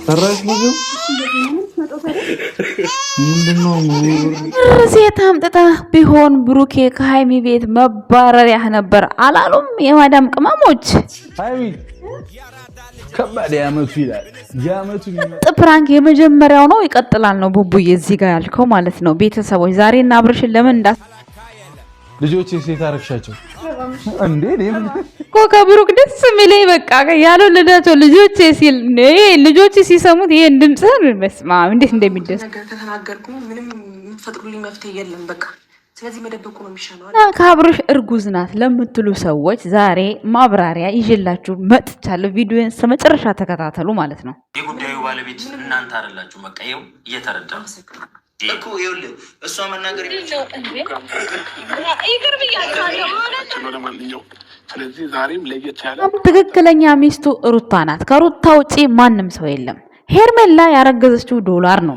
ሰራሽ ምግብ ምንድነው? ሴት አምጥተህ ቢሆን ብሩኬ ከሃይሚ ቤት መባረሪያህ ነበር አላሉም የማዳም ቅመሞች? ሃይሚ ከባድ ያመቱ ይላል። ያመቱ ፕራንክ የመጀመሪያው ነው፣ ይቀጥላል ነው ቡቡዬ እዚህ ጋር ያልከው ማለት ነው። ቤተሰቦች ዛሬና አብርሽን ለምን ልጆች ሴት አረግሻቸው እንዴ? እኮ ከብሩክ ደስ የሚለኝ በቃ ያለው ልደቸው ልጆች ሲል ልጆች ሲሰሙት ይሄን ድምጽህን በስማ እንዴት እንደሚደስ ነገር ከተናገርኩ ምንም የምትፈጥሩልኝ መፍትሄ የለም። በቃ ስለዚህ መደበቁ ነው የሚሻለው። ከአብርሽ እርጉዝ ናት ለምትሉ ሰዎች ዛሬ ማብራሪያ ይዤላችሁ መጥቻለሁ። ቪዲዮን እስከመጨረሻ ተከታተሉ ማለት ነው። የጉዳዩ ባለቤት እናንተ አይደላችሁ። በቃ ይኸው እየተረዳ እኮ ይኸውልህ፣ እሷ መናገር ስለዚህ ዛሬም ለየት ያለ ትክክለኛ ሚስቱ ሩታ ናት። ከሩታ ውጪ ማንም ሰው የለም። ሄርሜላ ያረገዘችው ዶላር ነው።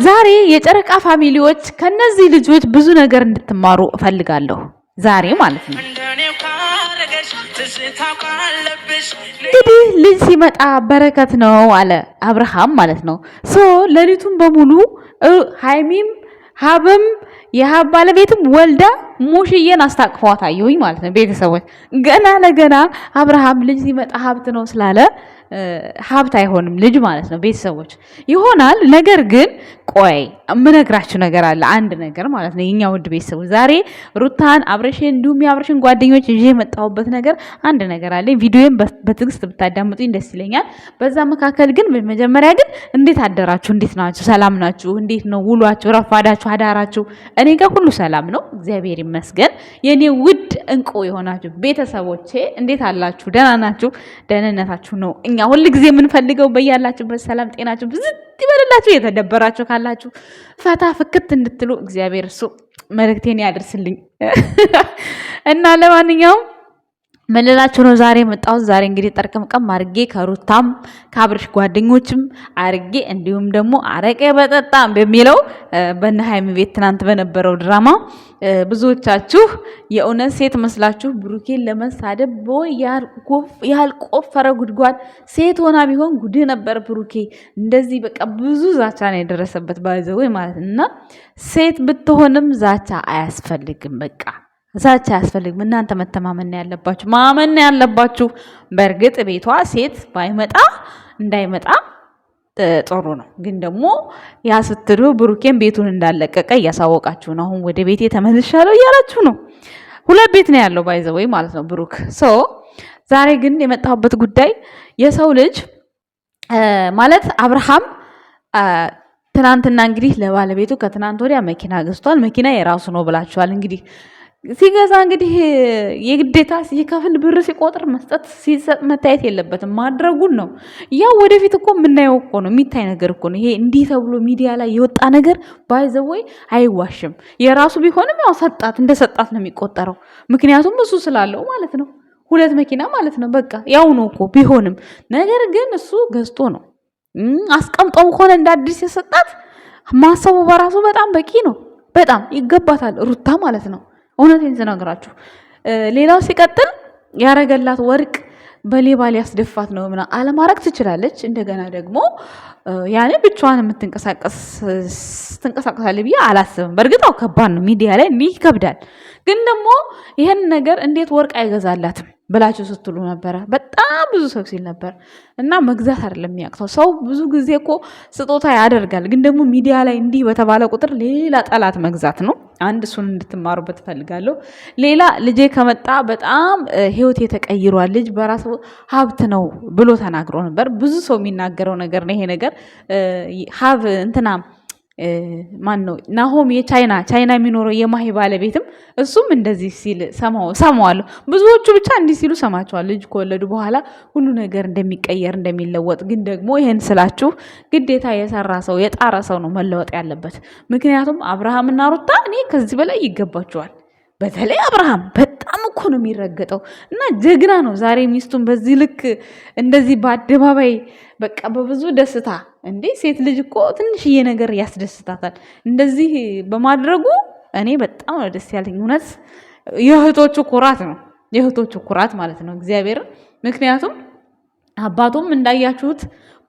ዛሬ የጨረቃ ፋሚሊዎች ከነዚህ ልጆች ብዙ ነገር እንድትማሩ እፈልጋለሁ። ዛሬ ማለት ነው እንግዲህ ልጅ ሲመጣ በረከት ነው አለ አብርሃም ማለት ነው። ሌሊቱን በሙሉ ሃይሚም ሀብም የሀብ ባለቤትም ወልዳ ሙሽዬን አስታቅፏት አየሁኝ ማለት ነው። ቤተሰቦች ገና ለገና አብርሃም ልጅ ሲመጣ ሀብት ነው ስላለ ሀብት አይሆንም ልጅ ማለት ነው። ቤተሰቦች ይሆናል። ነገር ግን ቆይ የምነግራችሁ ነገር አለ። አንድ ነገር ማለት ነው የኛ ውድ ቤተሰቦች ዛሬ ሩታን አብረሽን እንዲሁም የአብረሽን ጓደኞች ይዤ የመጣሁበት ነገር አንድ ነገር አለ። ቪዲዮን በትዕግስት ብታዳምጡኝ ደስ ይለኛል። በዛ መካከል ግን በመጀመሪያ ግን እንዴት አደራችሁ? እንዴት ናችሁ? ሰላም ናችሁ? እንዴት ነው ውሏችሁ? ረፋዳችሁ? አዳራችሁ? እኔ ጋር ሁሉ ሰላም ነው፣ እግዚአብሔር ይመስገን። የኔ ውድ እንቁ የሆናችሁ ቤተሰቦቼ እንዴት አላችሁ? ደህና ናችሁ? ደህንነታችሁ ነው እኛ ሁሉ ጊዜ የምንፈልገው። በያላችሁበት ሰላም ጤናችሁ ብዝት ይበልላችሁ። የተደበራችሁ ካላችሁ ፈታ ፍክት እንድትሉ እግዚአብሔር እሱ መልእክቴን ያደርስልኝ እና ለማንኛውም መልላችሁ ነው ዛሬ መጣሁት። ዛሬ እንግዲህ ጠርቀምቀም አርጌ ከሩታም ከአብርሽ ጓደኞችም አርጌ እንዲሁም ደግሞ አረቄ በጠጣም በሚለው በእነ ሃይሚ ቤት ትናንት በነበረው ድራማ ብዙዎቻችሁ የእውነት ሴት መስላችሁ ብሩኬን ለመሳደብ ያልቆፈረ ጉድጓድ ሴት ሆና ቢሆን ጉድ ነበር ብሩኬ። እንደዚህ በቃ ብዙ ዛቻ ነው የደረሰበት ባይዘው ማለት እና ሴት ብትሆንም ዛቻ አያስፈልግም። በቃ ዛቻ አያስፈልግም። እናንተ መተማመን ያለባችሁ ማመን ያለባችሁ። በእርግጥ ቤቷ ሴት ባይመጣ እንዳይመጣ ጥሩ ነው። ግን ደግሞ ያ ስትሉ ብሩኬን ቤቱን እንዳለቀቀ እያሳወቃችሁ ነው። አሁን ወደ ቤቴ ተመልሻለሁ እያላችሁ ነው። ሁለት ቤት ነው ያለው ባይዘወይ ማለት ነው ብሩክ። ዛሬ ግን የመጣሁበት ጉዳይ የሰው ልጅ ማለት አብርሃም ትናንትና እንግዲህ ለባለቤቱ ከትናንት ወዲያ መኪና ገዝቷል። መኪና የራሱ ነው ብላችኋል እንግዲህ ሲገዛ እንግዲህ የግዴታ ሲከፍል ብር ሲቆጥር መስጠት ሲሰጥ መታየት የለበትም ማድረጉን ነው። ያው ወደፊት እኮ የምናየው እኮ ነው የሚታይ ነገር እኮ ነው። ይሄ እንዲህ ተብሎ ሚዲያ ላይ የወጣ ነገር ባይዘወይ አይዋሽም። የራሱ ቢሆንም ያው ሰጣት እንደ ሰጣት ነው የሚቆጠረው። ምክንያቱም እሱ ስላለው ማለት ነው። ሁለት መኪና ማለት ነው። በቃ ያው ነው እኮ ቢሆንም፣ ነገር ግን እሱ ገዝቶ ነው አስቀምጠው ሆነ እንደ አዲስ የሰጣት ማሰቡ በራሱ በጣም በቂ ነው። በጣም ይገባታል ሩታ ማለት ነው። እውነቴን ስነግራችሁ ሌላው ሲቀጥል ያረገላት ወርቅ በሌባ ሊያስደፋት ነው ምናምን አለማረግ ትችላለች። እንደገና ደግሞ ያኔ ብቻዋን ትንቀሳቀሳለች ብዬ አላስብም። በእርግጥ ከባድ ነው፣ ሚዲያ ላይ እንዲህ ይከብዳል። ግን ደግሞ ይሄን ነገር እንዴት ወርቅ አይገዛላትም ብላችሁ ስትሉ ነበረ። በጣም ብዙ ሰው ሲል ነበር። እና መግዛት አይደለም የሚያቅተው ሰው ብዙ ጊዜ እኮ ስጦታ ያደርጋል። ግን ደግሞ ሚዲያ ላይ እንዲህ በተባለ ቁጥር ሌላ ጠላት መግዛት ነው። አንድ እሱን እንድትማሩበት እፈልጋለሁ። ሌላ ልጄ ከመጣ በጣም ህይወት የተቀይሯል፣ ልጅ በራሱ ሀብት ነው ብሎ ተናግሮ ነበር። ብዙ ሰው የሚናገረው ነገር ነው ይሄ ነገር። ሀብ እንትና ማን ነው ናሆም ቻይና የሚኖረው የማሂ ባለቤትም እሱም እንደዚህ ሲል ሰማዋለሁ። ብዙዎቹ ብቻ እንዲህ ሲሉ ሰማቸዋል። ልጅ ከወለዱ በኋላ ሁሉ ነገር እንደሚቀየር እንደሚለወጥ። ግን ደግሞ ይሄን ስላችሁ ግዴታ የሰራ ሰው የጣረ ሰው ነው መለወጥ ያለበት። ምክንያቱም አብርሃምና ሩታ እኔ ከዚህ በላይ ይገባቸዋል። በተለይ አብርሃም በጣም እኮ ነው የሚረገጠው እና ጀግና ነው። ዛሬ ሚስቱን በዚህ ልክ እንደዚህ በአደባባይ በቃ በብዙ ደስታ እንዴ! ሴት ልጅ እኮ ትንሽዬ ነገር ያስደስታታል። እንደዚህ በማድረጉ እኔ በጣም ነው ደስ ያለኝ። እውነት የእህቶቹ ኩራት ነው። የእህቶቹ ኩራት ማለት ነው እግዚአብሔር። ምክንያቱም አባቱም እንዳያችሁት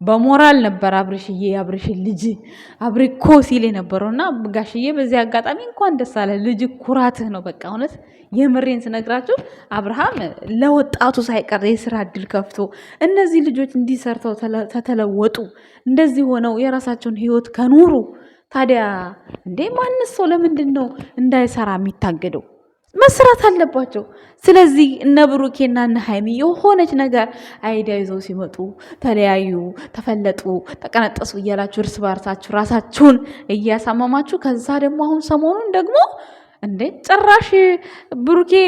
በሞራል ነበር አብርሽ ልጅ አብሪኮ ሲል የነበረውና ጋሽዬ በዚህ አጋጣሚ እንኳን ደስ አለ ልጅ ኩራትህ ነው። በቃ እውነት የምሬን ስነግራችሁ አብርሃም ለወጣቱ ሳይቀር የስራ እድል ከፍቶ እነዚህ ልጆች እንዲሰርተው ተተለወጡ እንደዚህ ሆነው የራሳቸውን ህይወት ከኖሩ ታዲያ እንዴ ማንስ ሰው ለምንድን ነው እንዳይሰራ የሚታገደው? መስራት አለባቸው። ስለዚህ እነ ብሩኬና እነ ሃይሚ የሆነች ነገር አይዲያ ይዘው ሲመጡ ተለያዩ፣ ተፈለጡ፣ ተቀነጠሱ እያላችሁ እርስ በርሳችሁ ራሳችሁን እያሳመማችሁ ከዛ ደግሞ አሁን ሰሞኑን ደግሞ እንዴ ጭራሽ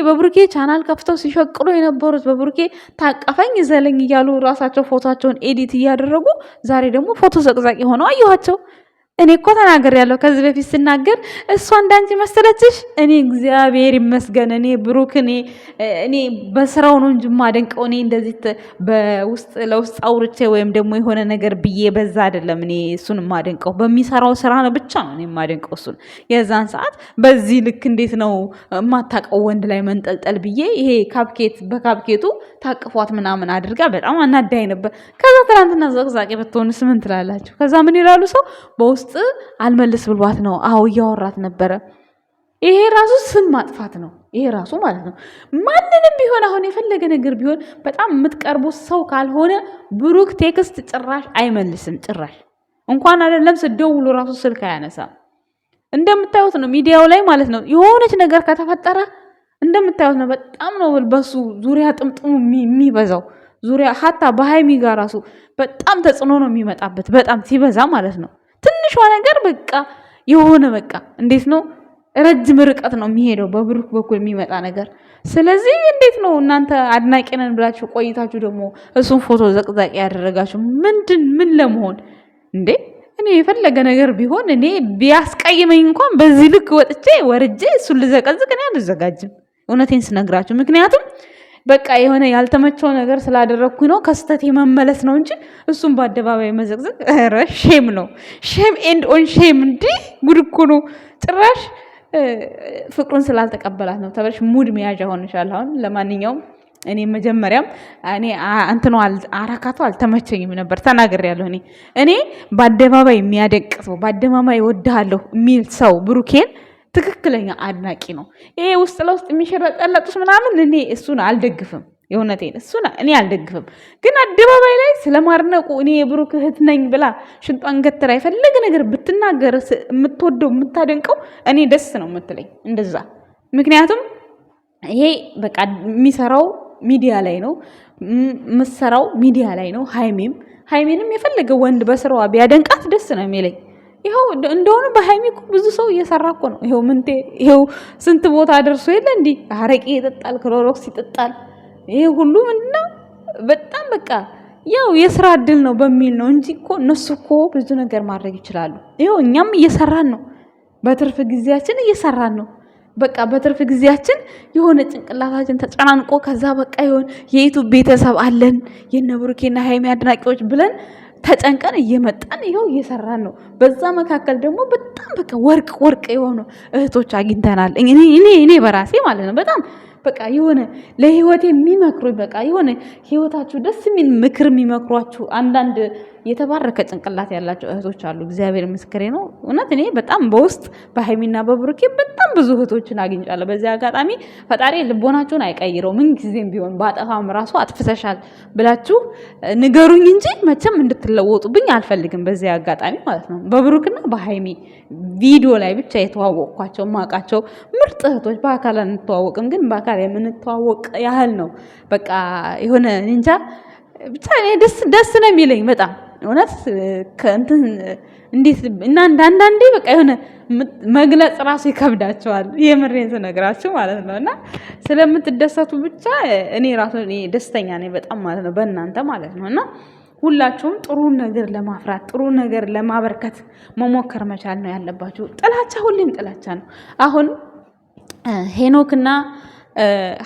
በብሩኬ ቻናል ከፍተው ሲሸቅሉ የነበሩት በብሩኬ ታቀፈኝ ዘለኝ እያሉ ራሳቸው ፎቶቸውን ኤዲት እያደረጉ ዛሬ ደግሞ ፎቶ ዘቅዛቂ ሆነው አየኋቸው። እኔ እኮ ተናግሬያለሁ ከዚህ በፊት ስናገር እሷ እንዳንቺ መሰለችሽ? እኔ እግዚአብሔር ይመስገን እኔ ብሩክ እኔ በስራው ነው እንጂ ማደንቀው እኔ እንደዚህ በውስጥ ለውስጥ አውርቼ ወይም ደግሞ የሆነ ነገር ብዬ በዛ አይደለም እኔ እሱን ማደንቀው በሚሰራው ስራ ነው ብቻ ነው እኔ ማደንቀው እሱን። የዛን ሰዓት በዚህ ልክ እንዴት ነው የማታውቀው ወንድ ላይ መንጠልጠል ብዬ ይሄ በካፕኬቱ ታቅፏት ምናምን አድርጋ በጣም አናዳይ ነበር። ከዛ ትናንትና ዘቅዛቄ ብትሆንስ ምን ትላላችሁ? ከዛ ምን ይላሉ ሰው በውስጥ አልመልስ ብሏት ነው። አዎ እያወራት ነበረ። ይሄ ራሱ ስም ማጥፋት ነው። ይሄ ራሱ ማለት ነው። ማንንም ቢሆን አሁን የፈለገ ነገር ቢሆን በጣም የምትቀርቡት ሰው ካልሆነ ብሩክ ቴክስት ጭራሽ አይመልስም። ጭራሽ እንኳን አይደለም ስደውሉ ራሱ ስልክ አያነሳም። እንደምታዩት ነው ሚዲያው ላይ ማለት ነው። የሆነች ነገር ከተፈጠረ እንደምታዩት ነው። በጣም ነው በሱ ዙሪያ ጥምጥሙ የሚበዛው። ዙሪያ ሀታ በሃይሚ ጋር ራሱ በጣም ተጽዕኖ ነው የሚመጣበት በጣም ሲበዛ ማለት ነው። ትንሿ ነገር በቃ የሆነ በቃ እንዴት ነው ረጅም ርቀት ነው የሚሄደው በብሩክ በኩል የሚመጣ ነገር። ስለዚህ እንዴት ነው እናንተ አድናቂ ነን ብላችሁ ቆይታችሁ ደግሞ እሱን ፎቶ ዘቅዛቂ ያደረጋችሁ ምን ለመሆን እንዴ? እኔ የፈለገ ነገር ቢሆን እኔ ቢያስቀይመኝ እንኳን በዚህ ልክ ወጥቼ ወርጄ እሱን ልዘቀዝቅ እኔ አልዘጋጅም፣ እውነቴን ስነግራችሁ። ምክንያቱም በቃ የሆነ ያልተመቸው ነገር ስላደረግኩኝ ነው ከስተት መመለስ ነው እንጂ እሱም በአደባባይ መዘቅዘቅ ኧረ ሼም ነው። ሼም ኤንድ ኦን ሼም። እንዲህ ጉድ እኮ ነው። ጭራሽ ፍቅሩን ስላልተቀበላት ነው ተበልሽ ሙድ መያዣ ሆነሻል። አሁን ለማንኛውም እኔ መጀመሪያም እንትኑ አራካቱ አልተመቸኝም ነበር ተናግሬያለሁ። እኔ በአደባባይ የሚያደንቅ ሰው በአደባባይ እወድሃለሁ የሚል ሰው ብሩኬን ትክክለኛ አድናቂ ነው። ይሄ ውስጥ ለውስጥ የሚሸረጠለጡት ምናምን እኔ እሱን አልደግፍም። የእውነቴን እሱን እኔ አልደግፍም። ግን አደባባይ ላይ ስለማድነቁ እኔ የብሩክ እህት ነኝ ብላ ሽንጧን ገትራ የፈለገ ነገር ብትናገር የምትወደው የምታደንቀው እኔ ደስ ነው የምትለኝ እንደዛ። ምክንያቱም ይሄ በቃ የሚሰራው ሚዲያ ላይ ነው የምትሰራው ሚዲያ ላይ ነው። ሃይሜንም የፈለገ ወንድ በስራዋ ቢያደንቃት ደስ ነው የሚለኝ። ይኸው እንደሆነ በሃይሚ እኮ ብዙ ሰው እየሰራ እኮ ነው። ይኸው ስንት ቦታ ደርሶ የለ እንዲህ አረቄ ይጠጣል፣ ክሎሮክስ ይጠጣል። ይሄ ሁሉ ምንድነው? በጣም በቃ ያው የስራ እድል ነው በሚል ነው እንጂ እኮ እነሱ እኮ ብዙ ነገር ማድረግ ይችላሉ። ይኸው እኛም እየሰራን ነው፣ በትርፍ ጊዜያችን እየሰራን ነው። በቃ በትርፍ ጊዜያችን የሆነ ጭንቅላታችን ተጨናንቆ ከዛ በቃ ይሆን የዩቲዩብ ቤተሰብ አለን የነ ብሩኬና ሃይሚ አድናቂዎች ብለን ተጨንቀን እየመጣን ይኸው እየሰራን ነው። በዛ መካከል ደግሞ በጣም በቃ ወርቅ የሆኑ እህቶች አግኝተናል። እኔ በራሴ ማለት ነው በጣም በቃ የሆነ ለህይወት የሚመክሩኝ በቃ የሆነ ህይወታችሁ ደስ የሚል ምክር የሚመክሯችሁ አንዳንድ የተባረከ ጭንቅላት ያላቸው እህቶች አሉ። እግዚአብሔር ምስክሬ ነው። እውነት እኔ በጣም በውስጥ በሃይሚና በብሩኬ በጣም ብዙ እህቶችን አግኝቻለሁ። በዚህ አጋጣሚ ፈጣሪ ልቦናችሁን አይቀይረው። ምን ጊዜም ቢሆን ባጠፋም ራሱ አጥፍተሻል ብላችሁ ንገሩኝ እንጂ መቼም እንድትለወጡብኝ አልፈልግም። በዚህ አጋጣሚ ማለት ነው በብሩክና በሃይሚ ቪዲዮ ላይ ብቻ የተዋወቅኳቸው ማውቃቸው ምርጥ እህቶች በአካል አንተዋወቅም፣ ግን በአካል የምንተዋወቅ ያህል ነው። በቃ የሆነ እንጃ ብቻ ደስ ነው የሚለኝ በጣም እውነት ከእንትን እንዴት እና አንዳንዴ በቃ የሆነ መግለጽ ራሱ ይከብዳቸዋል። የምሬን ስነግራችሁ ማለት ነው። እና ስለምትደሰቱ ብቻ እኔ ደስተኛ ነኝ በጣም ማለት ነው በእናንተ ማለት ነው። እና ሁላችሁም ጥሩ ነገር ለማፍራት ጥሩ ነገር ለማበርከት መሞከር መቻል ነው ያለባችሁ። ጥላቻ ሁሌም ጥላቻ ነው። አሁን ሄኖክና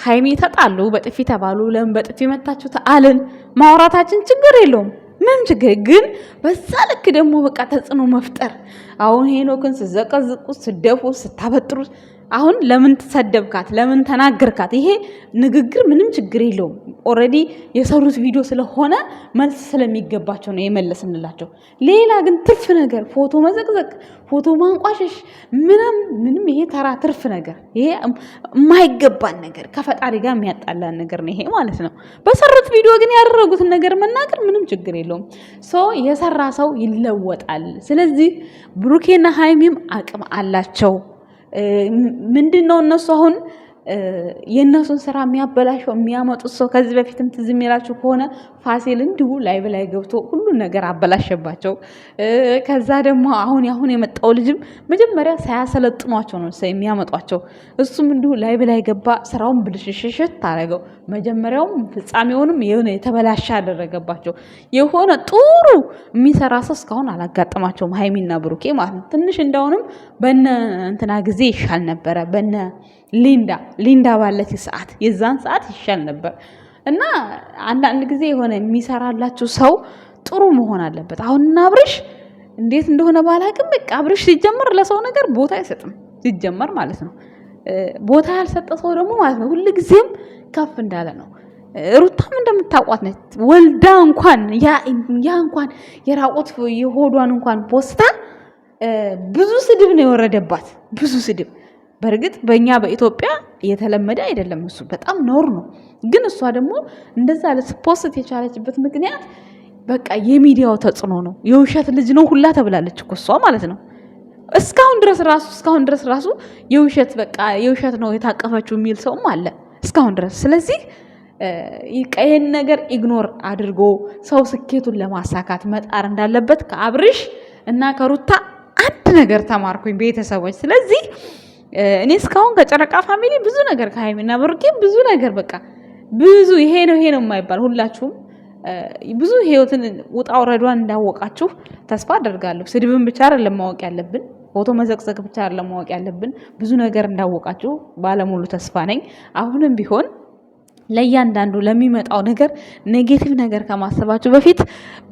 ሃይሚ ተጣሉ፣ በጥፊ ተባሉ። ለምን በጥፊ መታችሁ አልን ማውራታችን ችግር የለውም ምንም ችግር። ግን በዛ ልክ ደግሞ በቃ ተጽዕኖ መፍጠር አሁን ሄኖክን ስዘቀዝቁት ስደፉት ስታበጥሩት አሁን ለምን ተሰደብካት ለምን ተናገርካት ይሄ ንግግር ምንም ችግር የለውም ኦሬዲ የሰሩት ቪዲዮ ስለሆነ መልስ ስለሚገባቸው ነው የመለስንላቸው ሌላ ግን ትርፍ ነገር ፎቶ መዘቅዘቅ ፎቶ ማንቋሸሽ ምንም ይሄ ተራ ትርፍ ነገር ይሄ የማይገባን ነገር ከፈጣሪ ጋር የሚያጣላን ነገር ነው ይሄ ማለት ነው በሰሩት ቪዲዮ ግን ያደረጉትን ነገር መናገር ምንም ችግር የለውም የሰራ ሰው ይለወጣል ስለዚህ ብሩኬና ሃይሚም አቅም አላቸው ምንድነው እነሱ አሁን የነሱን ስራ የሚያበላሽው የሚያመጡት ሰው ከዚህ በፊትም ትዝ የሚላችሁ ከሆነ ፋሲል እንዲሁ ላይቭ ላይ ገብቶ ሁሉ ነገር አበላሸባቸው ከዛ ደግሞ አሁን የመጣው ልጅም መጀመሪያ ሳያሰለጥኗቸው ነው የሚያመጧቸው እሱም እንዲሁ ላይቭ ላይ ገባ ስራውን ብልሽሽሽት ታረገው መጀመሪያውም ፍጻሜውንም የሆነ የተበላሸ አደረገባቸው የሆነ ጥሩ የሚሰራ ሰው እስካሁን አላጋጠማቸውም ሃይሚና ብሩኬ ማለት ነው ትንሽ እንደውንም በነ እንትና ጊዜ ይሻል ነበረ በነ ሊንዳ ባለች ሰዓት የዛን ሰዓት ይሻል ነበር እና አንዳንድ ጊዜ የሆነ የሚሰራላችሁ ሰው ጥሩ መሆን አለበት አሁን አብርሽ እንዴት እንደሆነ ባላቅም በቃ አብርሽ ሲጀመር ለሰው ነገር ቦታ አይሰጥም ሲጀመር ማለት ነው ቦታ ያልሰጠ ሰው ደግሞ ማለት ነው ሁሉ ጊዜም ከፍ እንዳለ ነው ሩታም እንደምታውቋት ነች ወልዳ እንኳን ያ እንኳን የራቆት የሆዷን እንኳን ፖስታ ብዙ ስድብ ነው የወረደባት ብዙ ስድብ በርግጥ በእኛ በኢትዮጵያ የተለመደ አይደለም እሱ በጣም ኖር ነው ግን እሷ ደግሞ እንደዛ ለፖስት የቻለችበት ምክንያት በቃ የሚዲያው ተጽዕኖ ነው የውሸት ልጅ ነው ሁላ ተብላለች እኮ እሷ ማለት ነው እስካሁን ድረስ ራሱ የውሸት በቃ የውሸት ነው የታቀፈችው የሚል ሰውም አለ እስካሁን ድረስ ስለዚህ ይሄን ነገር ኢግኖር አድርጎ ሰው ስኬቱን ለማሳካት መጣር እንዳለበት ከአብርሽ እና ከሩታ አንድ ነገር ተማርኩኝ ቤተሰቦች ስለዚህ እኔ እስካሁን ከጨረቃ ፋሚሊ ብዙ ነገር ከሃይሚና ብሩኬ ብዙ ነገር በቃ ብዙ ይሄ ነው የማይባል ሁላችሁም ብዙ ህይወትን ውጣ ወረዷን እንዳወቃችሁ ተስፋ አደርጋለሁ ስድብን ብቻ አይደለም ማወቅ ያለብን ፎቶ መዘቅዘቅ ብቻ አይደለም ማወቅ ያለብን ብዙ ነገር እንዳወቃችሁ ባለሙሉ ተስፋ ነኝ አሁንም ቢሆን ለእያንዳንዱ ለሚመጣው ነገር ኔጌቲቭ ነገር ከማሰባችሁ በፊት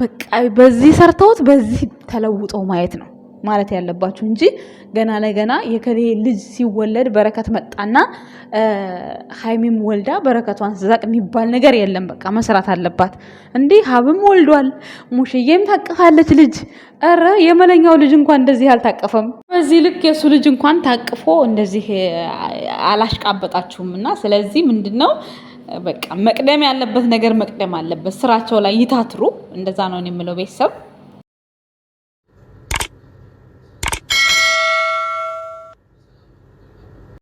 በቃ በዚህ ሰርተውት በዚህ ተለውጠው ማየት ነው ማለት ያለባችሁ እንጂ ገና ለገና የከሌ ልጅ ሲወለድ በረከት መጣና ሃይሚም ወልዳ በረከቷን ስዛቅ የሚባል ነገር የለም በቃ መስራት አለባት እንዴ ሀብም ወልዷል ሙሽዬም ታቅፋለች ልጅ ኧረ የመለኛው ልጅ እንኳን እንደዚህ አልታቀፈም በዚህ ልክ የሱ ልጅ እንኳን ታቅፎ እንደዚህ አላሽቃበጣችሁምና ስለዚህ ምንድነው በቃ መቅደም ያለበት ነገር መቅደም አለበት ስራቸው ላይ ይታትሩ እንደዛ ነው የምለው ቤተሰብ